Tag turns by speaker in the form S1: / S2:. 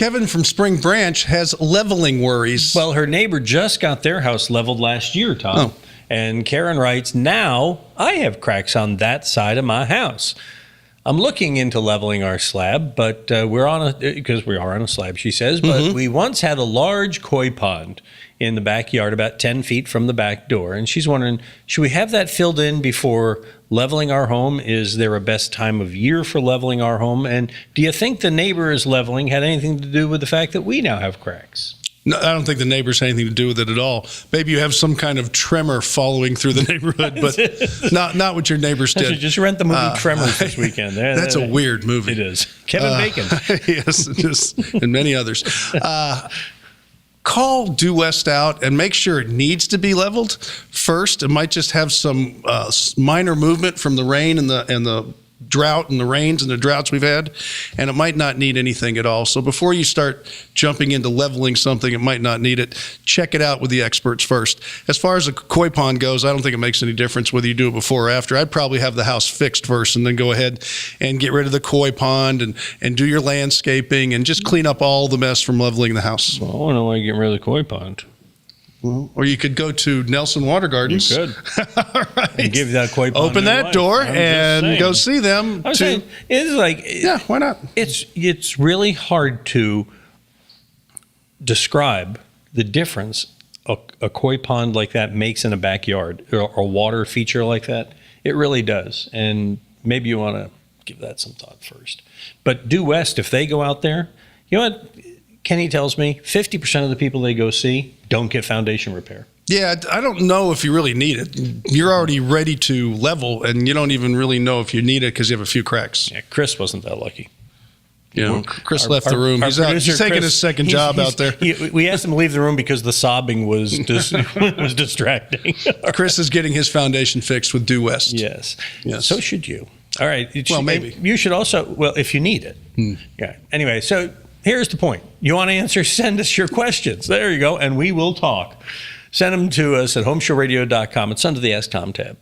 S1: Kevin from Spring Branch has leveling worries.
S2: Well, her neighbor just got their house leveled last year, Tom.
S1: Oh.
S2: And Karen writes, now I have cracks on that side of my house. I'm looking into leveling our slab, but because we are on a slab, she says, but we once had a large koi pond in the backyard about 10 feet from the back door. And she's wondering, should we have that filled in before leveling our home? Is there a best time of year for leveling our home? And do you think the neighbor's leveling had anything to do with the fact that we now have cracks?
S1: No, I don't think the neighbors had anything to do with it at all. Maybe you have some kind of tremor following through the neighborhood, but not what your neighbors
S2: I
S1: did.
S2: should just rent the movie Tremors this weekend.
S1: That's a weird movie.
S2: It is. Kevin Bacon.
S1: Yes, and many others. Call Due West out and make sure it needs to be leveled first. It might just have some minor movement from the rain and the drought and the rains and the droughts we've had, and it might not need anything at all. So before you start jumping into leveling something, it might not need it. Check it out with the experts first. As far as a koi pond goes, I don't think it makes any difference whether you do it before or after. I'd probably have the house fixed first and then go ahead and get rid of the koi pond and do your landscaping and just clean up all the mess from leveling the house.
S2: Well, I don't know why you get rid of the koi pond.
S1: Well, or you could go to Nelson Water Gardens.
S2: You could.
S1: All right.
S2: And give that koi pond
S1: Open that door and go see them.
S2: I'm saying, it's like,
S1: yeah, why not?
S2: It's really hard to describe the difference a koi pond like that makes in a backyard, or a water feature like that. It really does. And maybe you want to give that some thought first. But Due West, if they go out there, you know what? Kenny tells me 50% of the people they go see don't get foundation repair.
S1: Yeah, I don't know if you really need it. You're already ready to level, and you don't even really know if you need it because you have a few cracks.
S2: Yeah, Chris wasn't that lucky.
S1: You know, Chris left the room. He's taking his second job out there.
S2: We asked him to leave the room because the sobbing was was distracting.
S1: Chris is getting his foundation fixed with Due West.
S2: Yes. So should you. All right.
S1: Well, maybe.
S2: You should also, well, if you need it. Yeah. Anyway, so here's the point. You want to answer? Send us your questions. There you go. And we will talk. Send them to us at HomeShowRadio.com. It's under the Ask Tom tab.